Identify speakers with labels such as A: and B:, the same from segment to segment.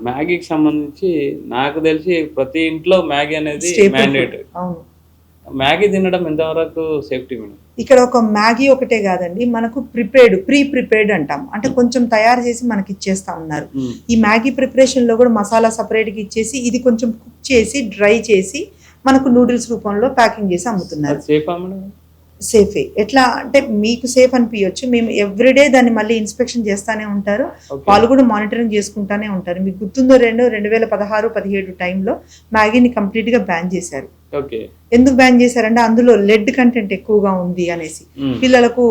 A: మ్యాగీకి సంబంధించి నాకు తెలిసి ప్రతి ఇంట్లో మ్యాగీ అనేది
B: స్టేపుల్ ఫుడ్.
A: మ్యాండేటరీ.
B: అవును.
A: మ్యాగీ తినడం ఎంతవరకు సేఫ్టీ మేడం?
B: ఇక్కడ ఒక మ్యాగీ ఒకటే కాదండి, మనకు ప్రీ ప్రిపేర్డ్ అంటాం. అంటే కొంచెం తయారు చేసి మనకి ఇచ్చేస్తా ఉన్నారు. ఈ మ్యాగీ ప్రిపరేషన్లో కూడా మసాలా సపరేట్గా ఇచ్చేసి ఇది కొంచెం కుక్ చేసి డ్రై చేసి మనకు నూడిల్స్ రూపంలో ప్యాకింగ్ చేసి అమ్ముతున్నారు.
A: సేఫా మేడం?
B: సేఫే. ఎట్లా అంటే మీకు సేఫ్ అనిపించవచ్చు, మేము ఎవ్రీడే దాన్ని మళ్ళీ ఇన్స్పెక్షన్ చేస్తూనే ఉంటారు, వాళ్ళు కూడా మానిటరింగ్ చేసుకుంటానే ఉంటారు. మీకు గుర్తుందో 2016-17 టైంలో మ్యాగీని కంప్లీట్గా బ్యాన్ చేశారు. ఎందుకు బ్యాన్ చేశారంటే అందులో లెడ్ కంటెంట్ ఎక్కువగా ఉంది అనేసి. పిల్లలకు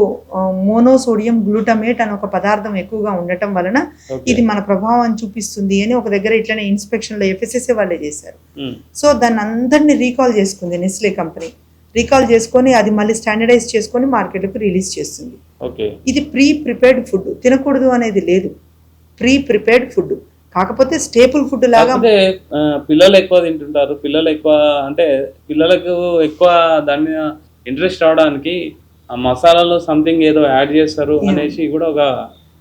B: మోనోసోడియం గ్లూటమేట్ అని ఒక పదార్థం ఎక్కువగా ఉండటం వలన ఇది మన ప్రభావం చూపిస్తుంది అని ఒక దగ్గర ఇట్లనే ఇన్స్పెక్షన్ లో FSSA వాళ్ళే చేశారు. సో దాన్ని అందరినీ రీకాల్ చేసుకుంది నెస్లే కంపెనీ. రీకాల్ చేసుకొని అది మళ్ళీ స్టాండర్డైజ్ చేసుకొని మార్కెట్కు రిలీజ్ చేస్తుంది. ఇది ప్రిపేర్డ్ ఫుడ్, తినకూడదు అనేది లేదు. ప్రిపేర్డ్ ఫుడ్ కాకపోతే స్టేపుల్ ఫుడ్ లాగా.
A: పిల్లలు ఎక్కువ తింటుంటారు, పిల్లలు ఎక్కువ అంటే పిల్లలకు ఎక్కువ దాని మీద ఇంట్రెస్ట్ రావడానికి ఆ మసాలాలో సంథింగ్ ఏదో యాడ్ చేస్తారు అనేసి కూడా ఒక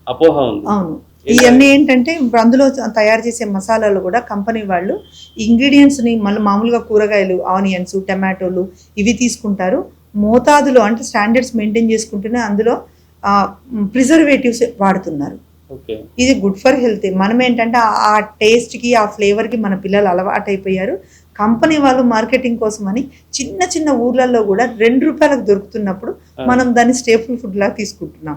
A: అపోహ ఉంది.
B: అవును, ఇవన్నీ ఏంటంటే అందులో తయారు చేసే మసాలాలు కూడా కంపెనీ వాళ్ళు ఇంగ్రీడియంట్స్ని మళ్ళీ మామూలుగా కూరగాయలు, ఆనియన్స్, టమాటోలు ఇవి తీసుకుంటారు మోతాదులో, అంటే స్టాండర్డ్స్ మెయింటైన్ చేసుకుంటూనే అందులో ప్రిజర్వేటివ్స్ వాడుతున్నారు. ఇది గుడ్ ఫర్ హెల్త్. మనం ఏంటంటే ఆ టేస్ట్కి ఆ ఫ్లేవర్కి మన పిల్లలు అలవాటు అయిపోయారు. కంపెనీ వాళ్ళు మార్కెటింగ్ కోసం అని చిన్న చిన్న ఊర్లలో కూడా 2 రూపాయలకు దొరుకుతున్నప్పుడు మనం దాన్ని స్టేపుల్ ఫుడ్ లాగా తీసుకుంటున్నాం.